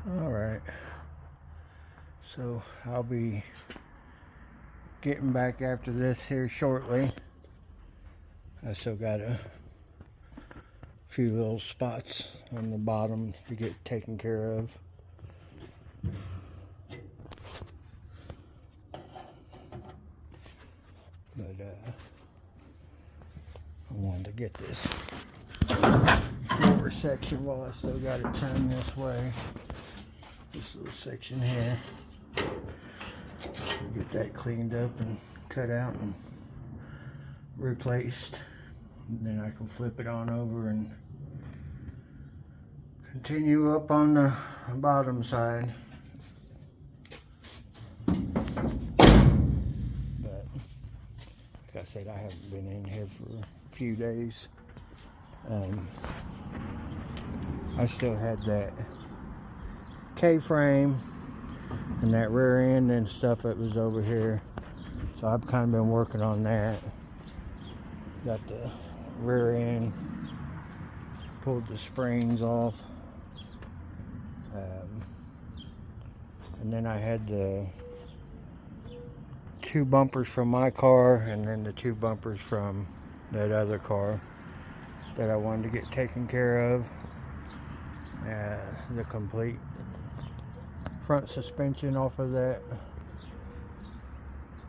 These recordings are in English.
Alright, so I'll be getting back after this here shortly. I still got a few little spots on the bottom to get taken care of. But I wanted to get this lower section while I still got it turned this way. This little section here. Get that cleaned up and cut out and replaced. And then I can flip it on over and continue up on the bottom side. But like I said, I haven't been in here for a few days. I still had that K-frame and that rear end and stuff that was over here, so I've kind of been working on that. Got the rear end, pulled the springs off, and then I had the two bumpers from my car and then the two bumpers from that other car that I wanted to get taken care of. The complete front suspension off of that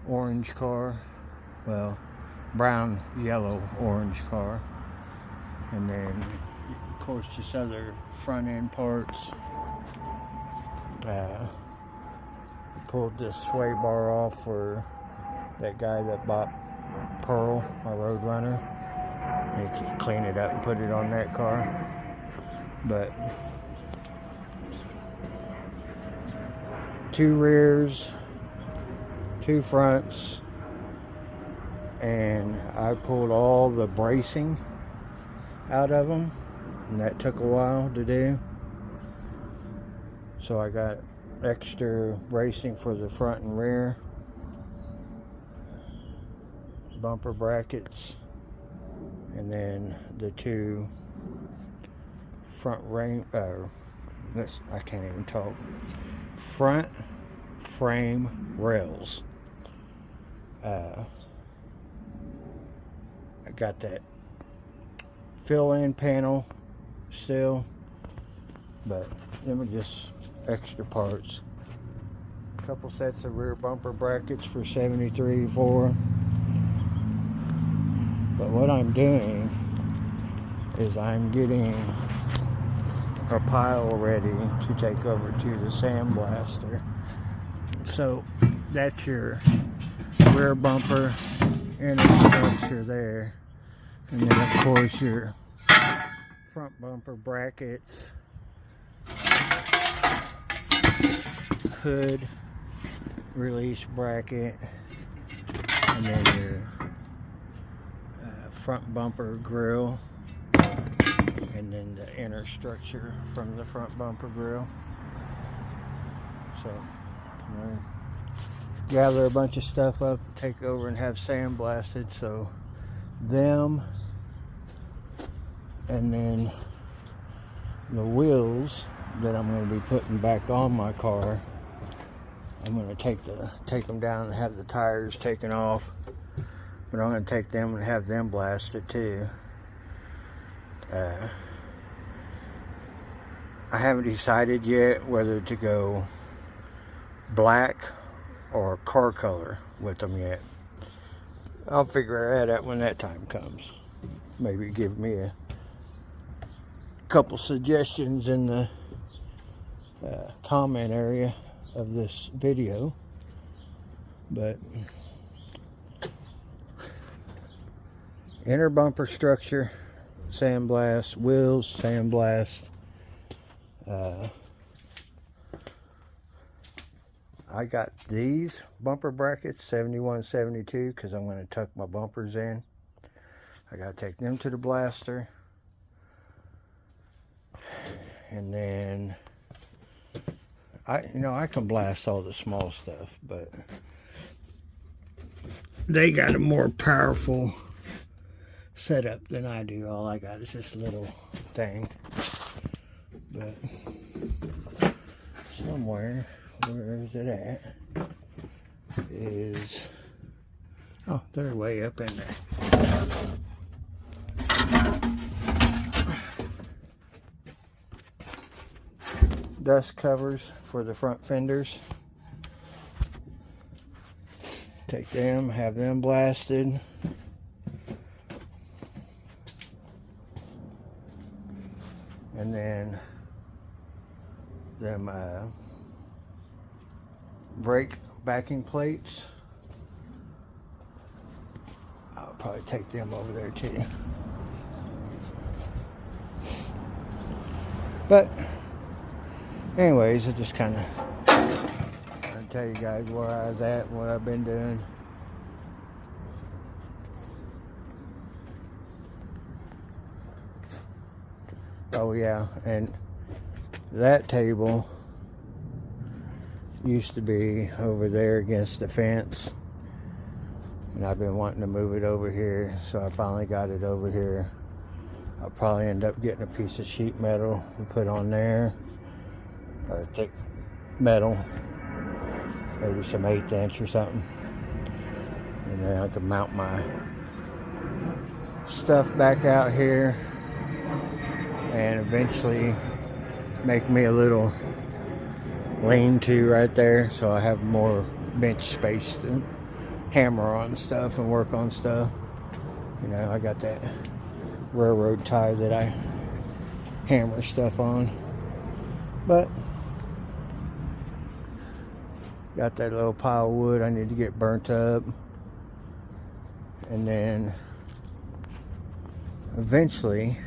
orange car, well, brown, yellow, orange car, and then of course just other front end parts. Pulled this sway bar off for that guy that bought Pearl, my Roadrunner. He could clean it up and put it on that car. But two rears, two fronts, and I pulled all the bracing out of them, and that took a while to do. So I got extra bracing for the front and rear, bumper brackets, and then the two front I can't even talk. Front frame rails. I got that fill-in panel still, but them are just extra parts. A couple sets of rear bumper brackets for 73.4. But what I'm doing is I'm getting a pile ready to take over to the sandblaster. So that's your rear bumper inner structure there, and then of course your front bumper brackets, hood release bracket, and then your front bumper grill, and then the inner structure from the front bumper grill. So I'm gonna gather a bunch of stuff up, take over and have sandblasted. So them, and then the wheels that I'm going to be putting back on my car, I'm going to take them down and have the tires taken off. But I'm going to take them and have them blasted too. I haven't decided yet whether to go black or car color with them yet. I'll figure that out when that time comes. Maybe give me a couple suggestions in the comment area of this video. But inner bumper structure sandblast, wheels sandblast. I got these bumper brackets 71, 72 because I'm going to tuck my bumpers in. I got to take them to the blaster, and then I can blast all the small stuff, but they got a more powerful setup than I do. All I got is this little thing. But somewhere, where is it at, is, oh, they're way up in there. Dust covers for the front fenders. Take them, have them blasted. And then them brake backing plates. I'll probably take them over there too. But anyways, I just kind of tell you guys where I was at, what I've been doing. Oh yeah, and that table used to be over there against the fence, and I've been wanting to move it over here, so I finally got it over here. I'll probably end up getting a piece of sheet metal to put on there, or thick metal, maybe some 1/8 inch or something, and then I can mount my stuff back out here and eventually make me a little lean-to right there, so I have more bench space to hammer on stuff and work on stuff. You know, I got that railroad tie that I hammer stuff on, but got that little pile of wood I need to get burnt up, and then eventually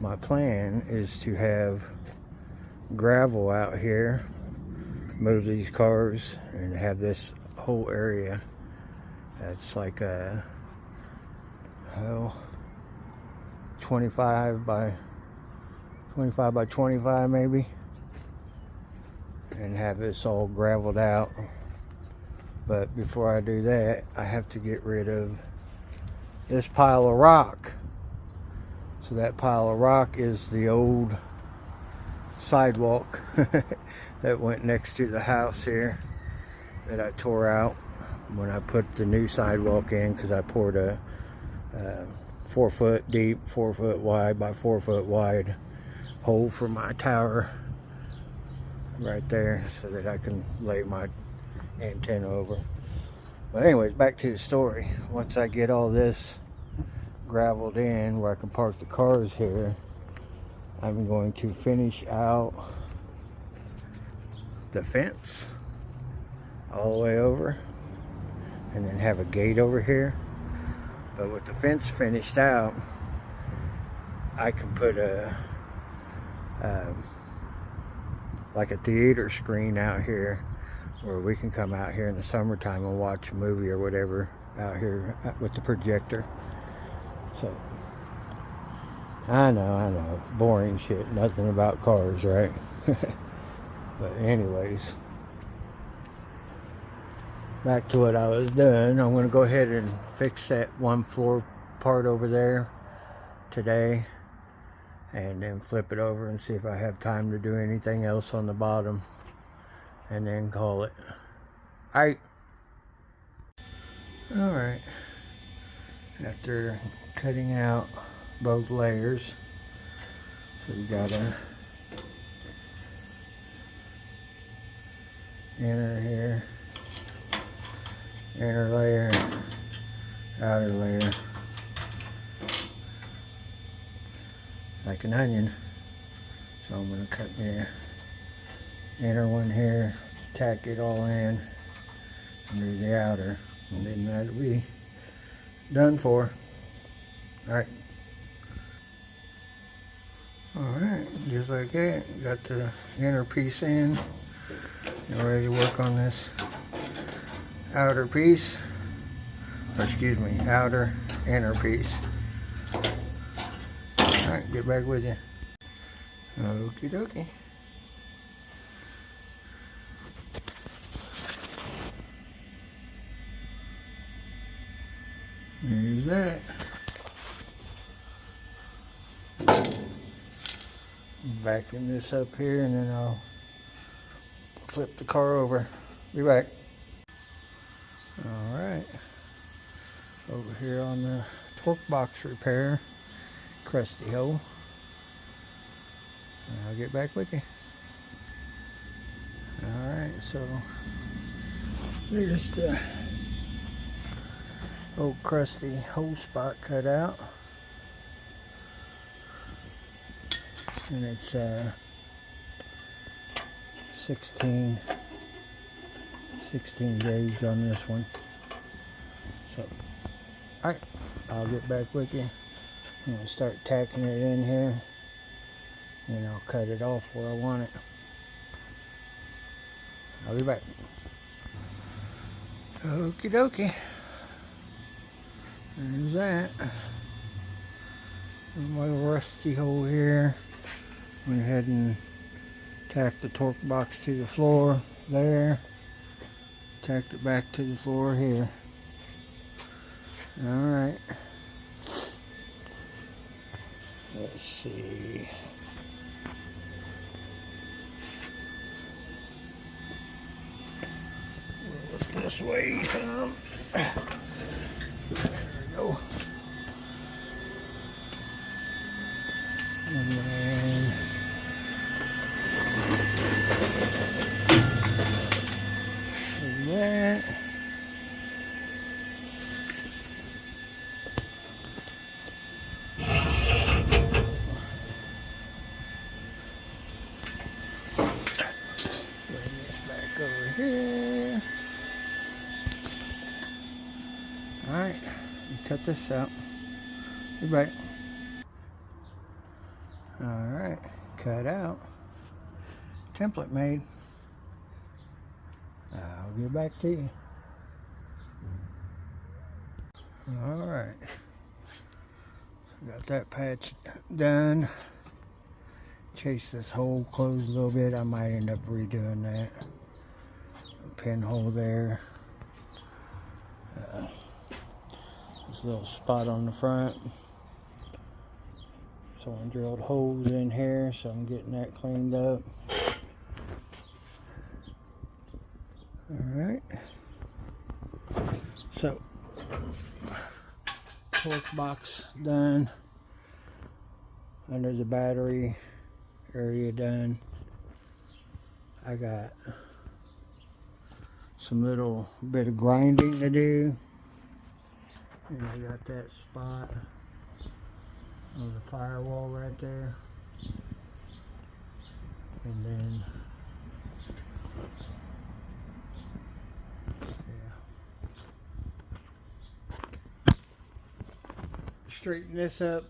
my plan is to have gravel out here, move these cars, and have this whole area that's like a 25 by 25 maybe, and have this all graveled out. But before I do that, I have to get rid of this pile of rock. So that pile of rock is the old sidewalk that went next to the house here that I tore out when I put the new sidewalk in, because I poured a 4 foot deep, 4 foot wide by 4 foot wide hole for my tower right there so that I can lay my antenna over. But anyways, back to the story. Once I get all this graveled in where I can park the cars here, I'm going to finish out the fence all the way over, and then have a gate over here. But with the fence finished out, I can put a like a theater screen out here where we can come out here in the summertime and watch a movie or whatever out here with the projector. So I know, boring shit, nothing about cars, right? But anyways, back to what I was doing. I'm going to go ahead and fix that one floor part over there today, and then flip it over and see if I have time to do anything else on the bottom, and then call it. Alright, after cutting out both layers, so you gotta inner here, inner layer, outer layer, like an onion. So I'm going to cut the inner one here, tack it all in, and do the outer, and then that'll be done for. Alright, just like that, got the inner piece in, and ready to work on this outer piece, or excuse me, outer inner piece. Alright, get back with you. Okie dokie. There's that. Vacuum this up here, and then I'll flip the car over. Be back. Alright. Over here on the torque box repair. Crusty hole. I'll get back with you. Alright, so there's the old crusty hole spot cut out. And it's 16 gauge on this one. So, alright, I'll get back with you. I'm going to start tacking it in here, and I'll cut it off where I want it. I'll be back. Okie dokie. There's that. My rusty hole here. Went ahead and tacked the torque box to the floor there. Tacked it back to the floor here. Alright. Let's see. We'll look this way some. There we go. And then that. Bring this back over here. Alright, cut this out. Be back. Alright, cut out. Template made. I'll get back to you. Alright. So got that patch done. Chase this hole closed a little bit. I might end up redoing that. Pinhole there. This little spot on the front. So I drilled holes in here, so I'm getting that cleaned up. Alright. So, torque box done. Under the battery area done. I got some little bit of grinding to do. And I got that spot on the firewall right there. And then straighten this up.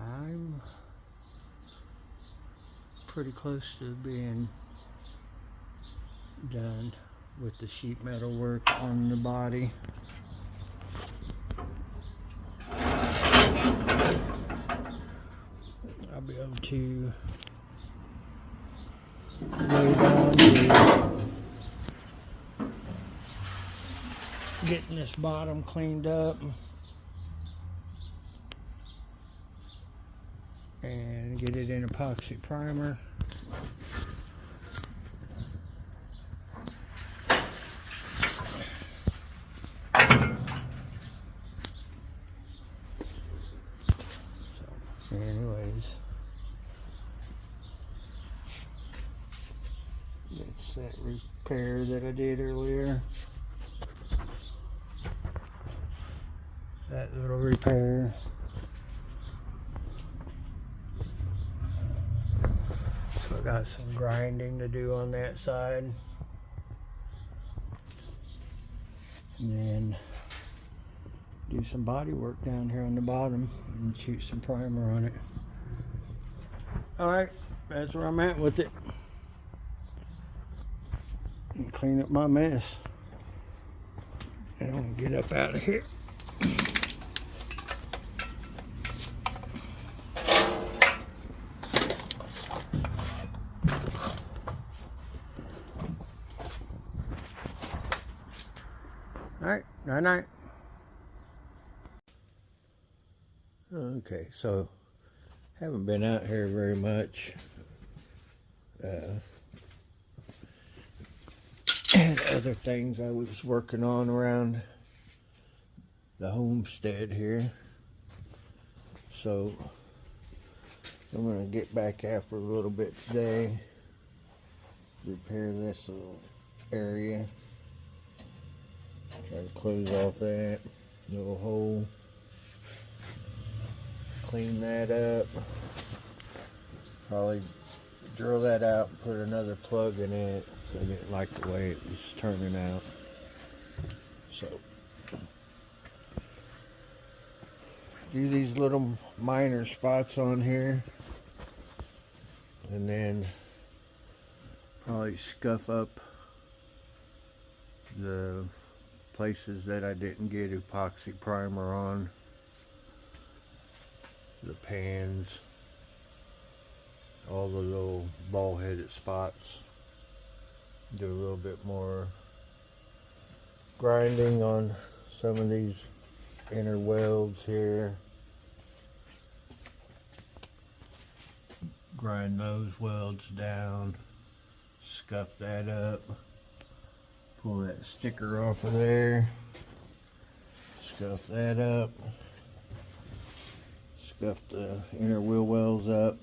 I'm pretty close to being done with the sheet metal work on the body. I'll be able to lay down to getting this bottom cleaned up and get it in epoxy primer. So, anyways, that's that repair that I did earlier. That little repair. So I got some grinding to do on that side. And then do some body work down here on the bottom and shoot some primer on it. Alright, that's where I'm at with it. And clean up my mess. And I'm gonna get up out of here. Alright, night-night. Okay, so haven't been out here very much. and other things I was working on around the homestead here. So I'm going to get back after a little bit today, repair this little area, try to close off that little hole, clean that up, probably drill that out and put another plug in it. I didn't like the way it was turning out, so do these little minor spots on here, and then probably scuff up the places that I didn't get epoxy primer on, the pans, all the little ball-headed spots. Do a little bit more grinding on some of these inner welds here. Grind those welds down, scuff that up, pull that sticker off of there, scuff that up, scuff the inner wheel wells up.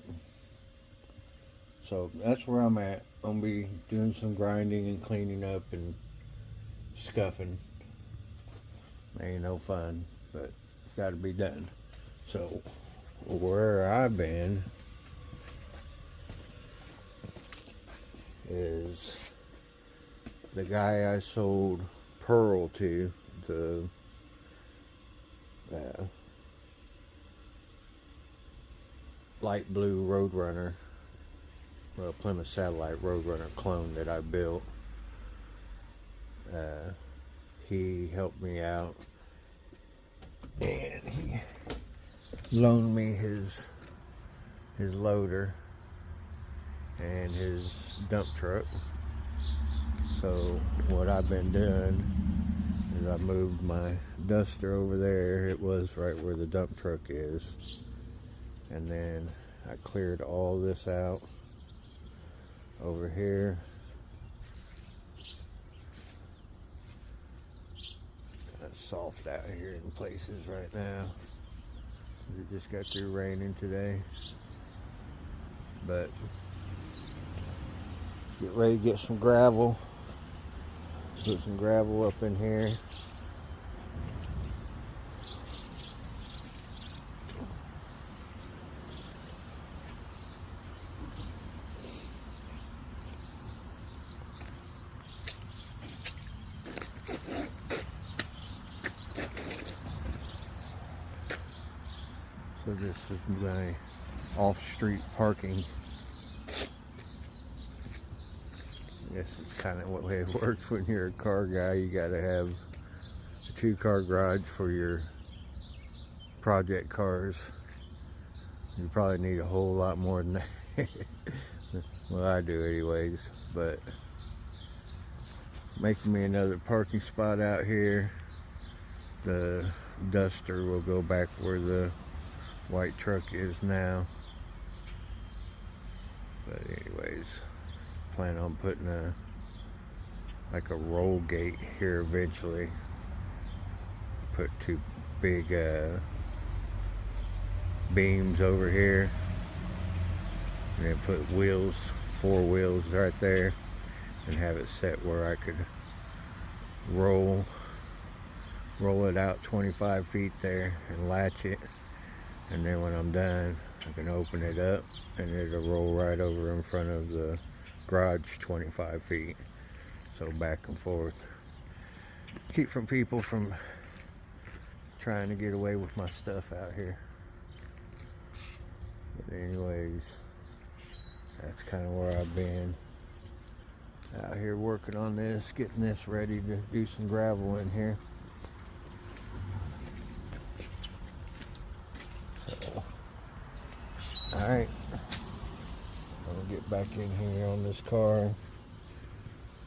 So that's where I'm at. I'm gonna be doing some grinding and cleaning up and scuffing. Ain't no fun, but it's got to be done. So where I've been is the guy I sold Pearl to, the light blue Roadrunner, well, Plymouth Satellite Roadrunner clone that I built. He helped me out, and he loaned me his loader and his dump truck. So what I've been doing is I moved my duster over there. It was right where the dump truck is, and then I cleared all this out over here. Kind of soft out here in places right now. It just got through raining today, but get ready to get some gravel. Put some gravel up in here. So this is my off-street parking. I guess it's kind of what way it works when you're a car guy. You gotta have a 2-car garage for your project cars. You probably need a whole lot more than that. Well, I do anyways, but making me another parking spot out here. The duster will go back where the white truck is now. But anyways, plan on putting a roll gate here eventually. Put 2 big beams over here, and then put wheels, 4 wheels right there, and have it set where I could roll it out 25 feet there and latch it, and then when I'm done I can open it up and it'll roll right over in front of the garage 25 feet. So back and forth. Keep from people from trying to get away with my stuff out here. But anyways, that's kind of where I've been. Out here working on this, getting this ready to do some gravel in here. So, alright. I'll get back in here on this car,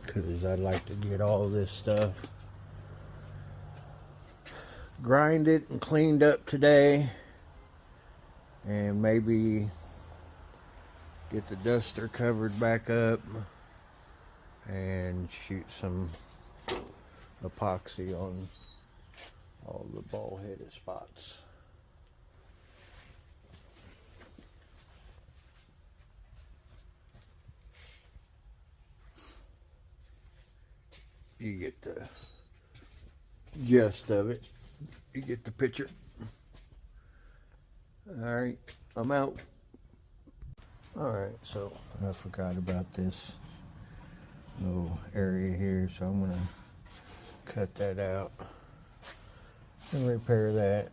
because I'd like to get all this stuff grinded and cleaned up today, and maybe get the duster covered back up and shoot some epoxy on all the ball-headed spots. You get the gist of it. You get the picture. Alright, I'm out. Alright, so I forgot about this little area here, so I'm gonna cut that out and repair that.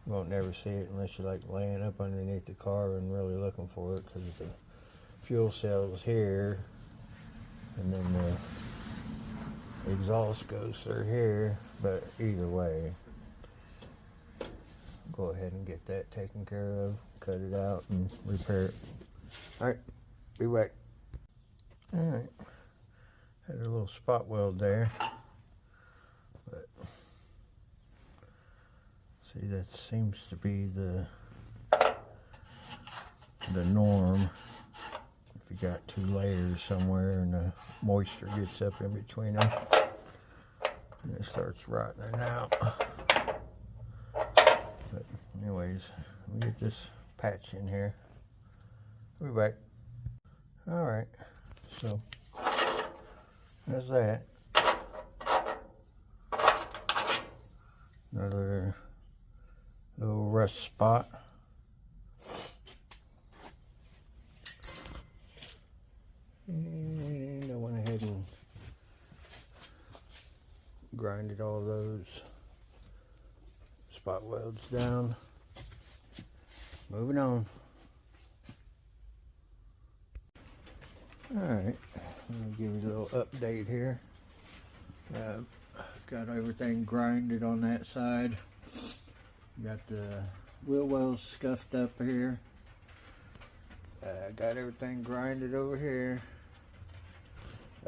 You won't never see it unless you're like laying up underneath the car and really looking for it, because the fuel cell is here and then the exhaust goes through here. But either way, go ahead and get that taken care of, cut it out and repair it. Alright, be back. Alright, had a little spot weld there, but see, that seems to be the norm. If you got two layers somewhere and the moisture gets up in between them and it starts rotting out. But anyways, we get this patch in here. We'll be back. Alright, so that's that. Another little rust spot. And I went ahead and grinded all those spot welds down. Moving on. Alright, let me give you a little update here. Got everything grinded on that side. Got the wheel wells scuffed up here. Got everything grinded over here.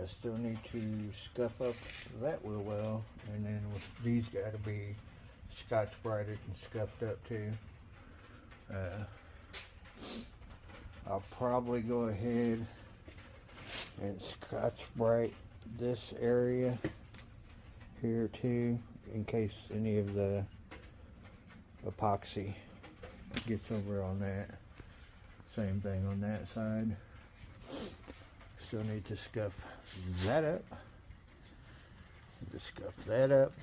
I still need to scuff up that wheel well, and then these got to be Scotch-Brighted and scuffed up too. I'll probably go ahead and Scotch-Brite this area here too, in case any of the epoxy gets over on that. Same thing on that side. Still need to scuff that up. Just scuff that up.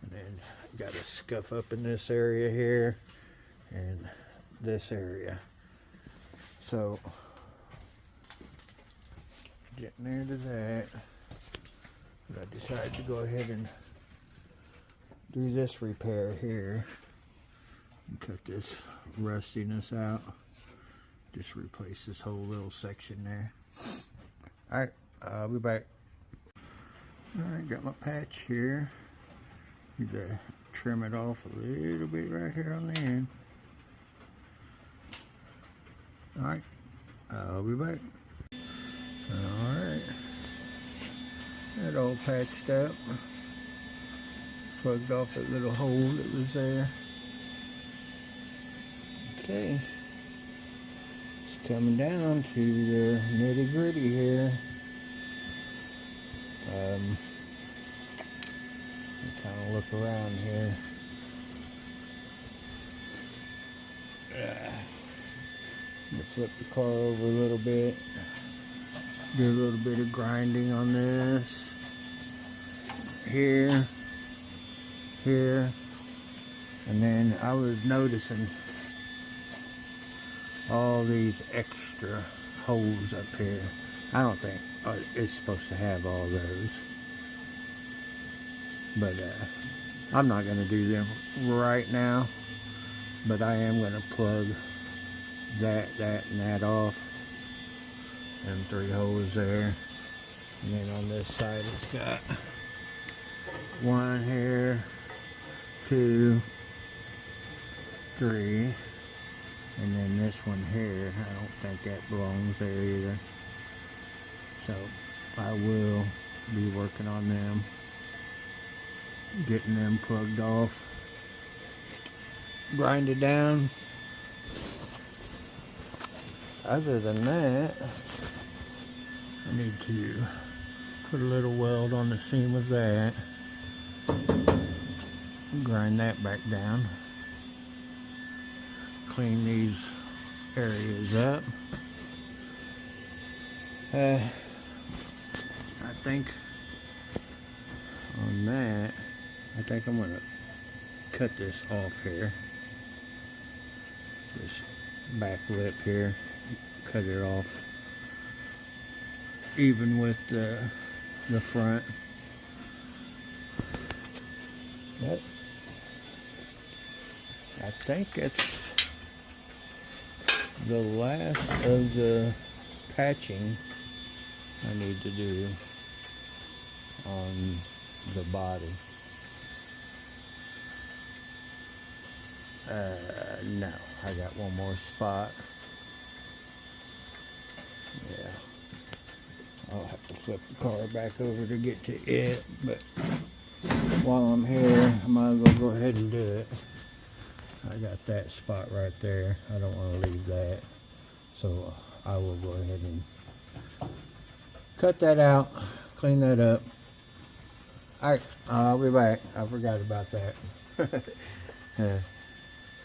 And then got to scuff up in this area here and this area. So getting into that, I decided to go ahead and do this repair here and cut this rustiness out. Just replace this whole little section there. Alright, I'll be back. Alright, got my patch here. Need to trim it off a little bit right here on the end. Alright, I'll be back. Alright, that all patched up. Plugged off that little hole that was there. Okay, it's coming down to the nitty gritty here. Kind of look around here. I'm gonna flip the car over a little bit. Do a little bit of grinding on this. Here. And then I was noticing all these extra holes up here. I don't think it's supposed to have all those. But I'm not going to do them right now. But I am going to plug that, and that off. And 3 holes there. And then on this side it's got 1 here, 2, 3. And then this one here, I don't think that belongs there either. So I will be working on them, getting them plugged off, grinded down, other than that, I need to put a little weld on the seam of that, grind that back down, clean these areas up. I think on that, I think I'm gonna cut this off here. This back lip here, cut it off even with the front. But I think it's the last of the patching I need to do on the body. No, I got one more spot. Yeah, I'll have to flip the car back over to get to it, but while I'm here, I might as well go ahead and do it. I got that spot right there. I don't want to leave that, so I will go ahead and cut that out, clean that up. Alright, I'll be back. I forgot about that.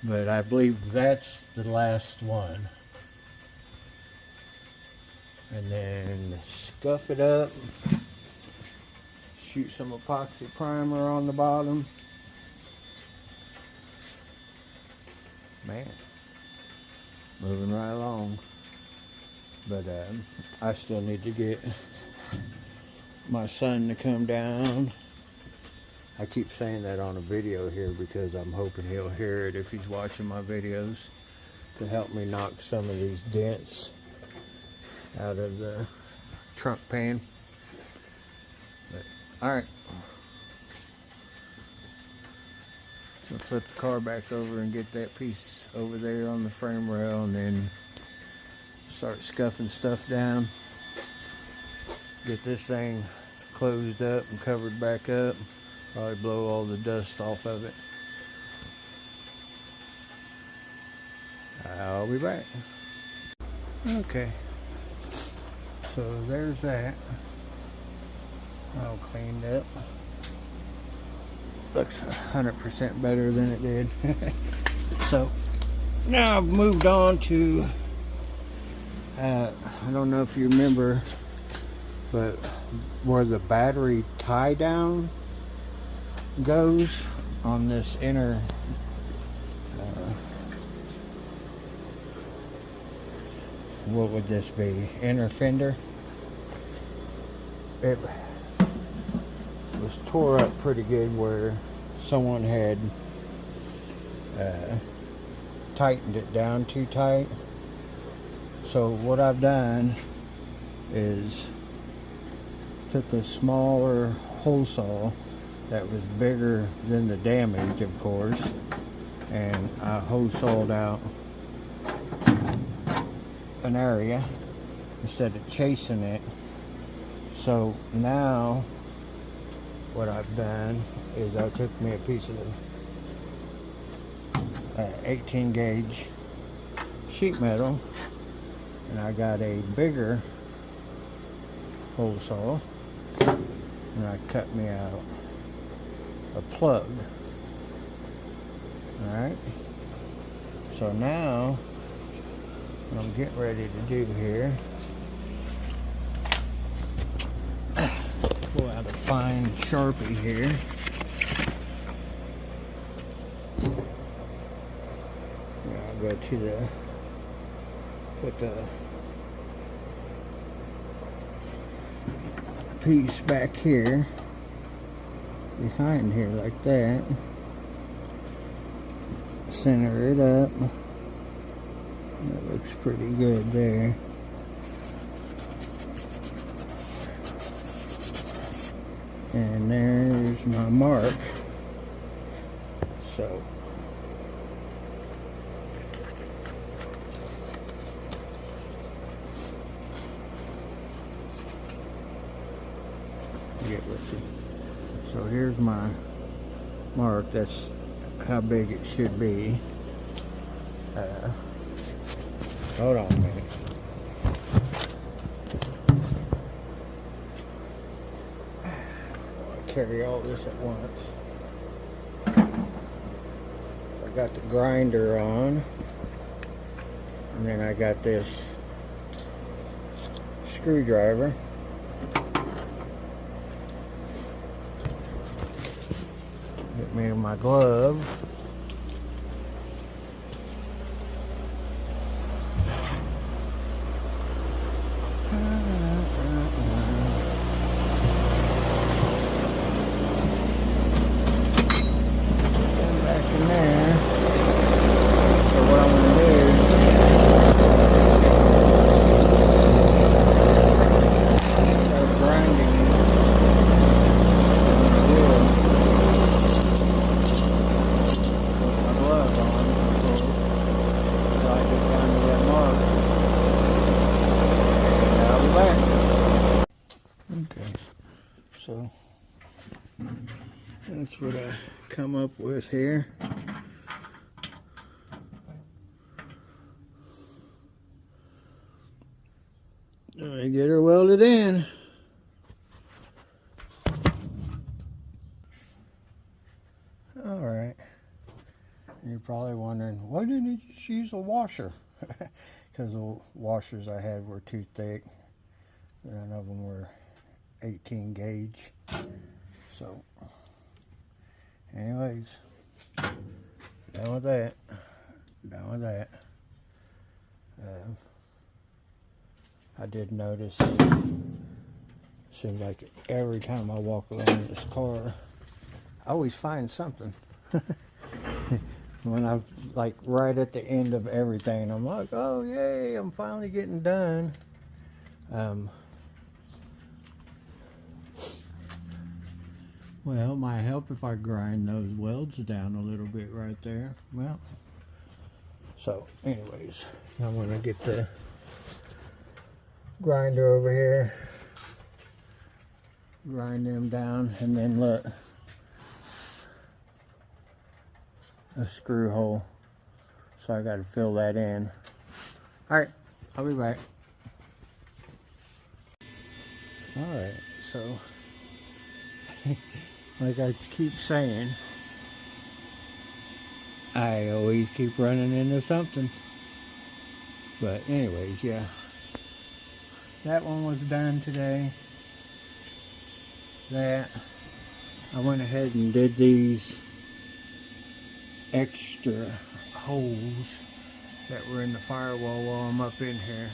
But I believe that's the last one. And then scuff it up, shoot some epoxy primer on the bottom. Man, moving right along. But I still need to get my son to come down. I keep saying that on a video here because I'm hoping he'll hear it if he's watching my videos, to help me knock some of these dents out of the trunk pan. But alright, I'll flip the car back over and get that piece over there on the frame rail, and then start scuffing stuff down, get this thing closed up and covered back up. Probably blow all the dust off of it. I'll be back. Okay, so there's that all cleaned up. Looks 100% better than it did. So now I've moved on to I don't know if you remember, but where the battery tie down goes on this inner what would this be, inner fender. It was tore up pretty good where someone had tightened it down too tight. So what I've done is took a smaller hole saw that was bigger than the damage, of course, and I hole sawed out an area instead of chasing it. So now what I've done is I took me a piece of 18 gauge sheet metal, and I got a bigger hole saw, and I cut me out a plug. Alright, so now what I'm getting ready to do here, pull out a fine Sharpie here. I'll go to the, put the piece back here, behind here like that, center it up. That looks pretty good there. And there's my mark. So get with you. So here's my mark. That's how big it should be. Hold on a minute. carry all this at once. I got the grinder on, and then I got this screwdriver. Get me my glove. So that's what I come up with here. I get her welded in. All right. You're probably wondering, why didn't you just use a washer? Because the washers I had were too thick. None of them were 18 gauge. So anyways, done with that. I did notice, seems like every time I walk around this car, I always find something. When I'm like right at the end of everything, I'm like, oh yay, I'm finally getting done. Well, it might help if I grind those welds down a little bit right there. Well, so anyways, I'm gonna get the grinder over here, grind them down, and then look, a screw hole, so I got to fill that in. All right, I'll be back. All right, so like I keep saying, I always keep running into something. But anyways, yeah, that one was done today. That I went ahead and did these extra holes that were in the firewall while I'm up in here.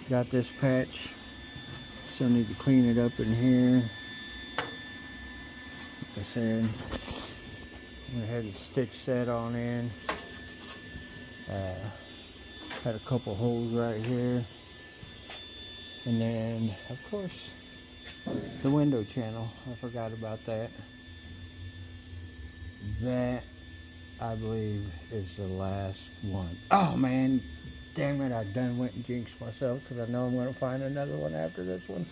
Got this patch, so I need to clean it up in here. Like I said, went ahead and stitched that on in. Had a couple holes right here, and then of course the window channel, I forgot about that. That, I believe, is the last one. Oh man, damn it, I done went and jinxed myself, because I know I'm going to find another one after this one.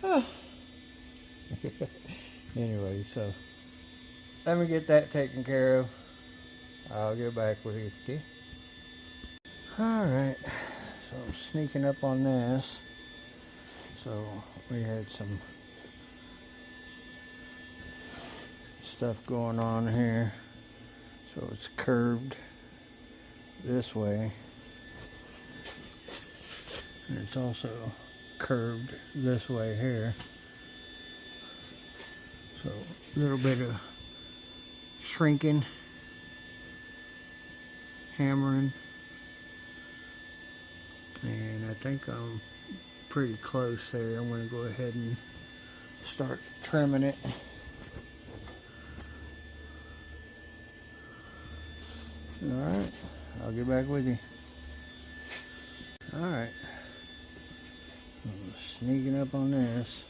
Oh. Anyway, so let me get that taken care of. I'll get back with you. Okay? Alright, so I'm sneaking up on this. So we had some stuff going on here. So it's curved this way, and it's also curved this way here. So a little bit of shrinking, hammering, and I think I'm pretty close there. I'm going to go ahead and start trimming it. Alright, I'll get back with you. Alright, I'm sneaking up on this.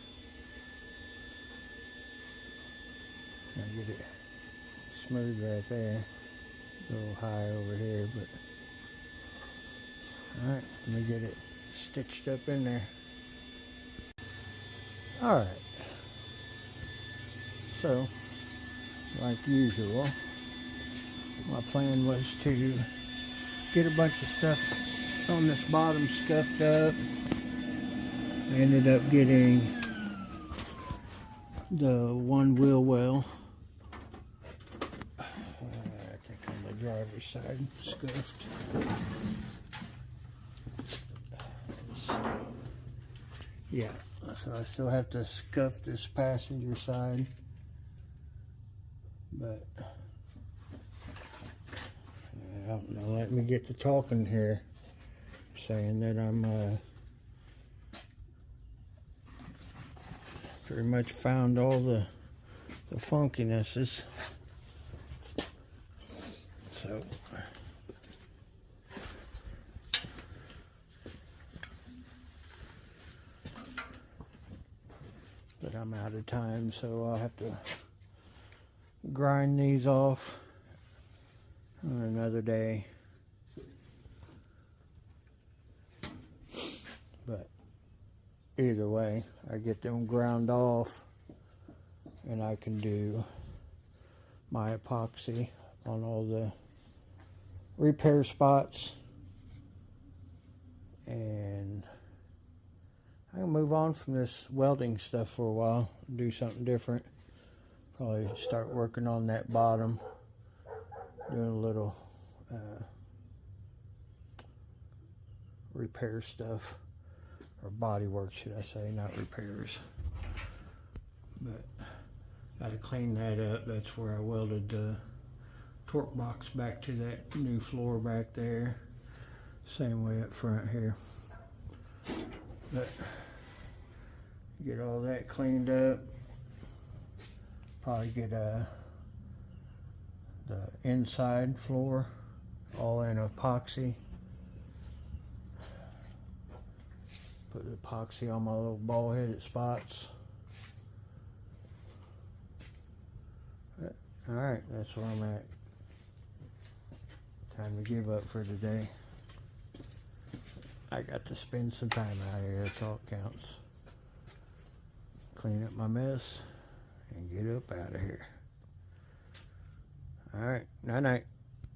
I'll get it smooth right there. A little high over here, but alright, let me get it stitched up in there. Alright, so like usual, my plan was to get a bunch of stuff on this bottom scuffed up, I ended up getting the one wheel well. I think on the driver's side, scuffed. Yeah, so I still have to scuff this passenger side, but now let me get to talking here, saying that I'm pretty much found all the funkinesses. So but I'm out of time, so I'll have to grind these off on another day. But either way, I get them ground off and I can do my epoxy on all the repair spots, and I can move on from this welding stuff for a while, do something different. Probably start working on that bottom, doing a little repair stuff, or body work should I say, not repairs. But got to clean that up. That's where I welded the torque box back to that new floor back there. Same way up front here. But get all that cleaned up. Probably get the inside floor all in epoxy. Put the epoxy on my little ball-headed spots. Alright, that's where I'm at. Time to give up for today. I got to spend some time out here, that's all that counts. Clean up my mess and get up out of here. Alright, night night.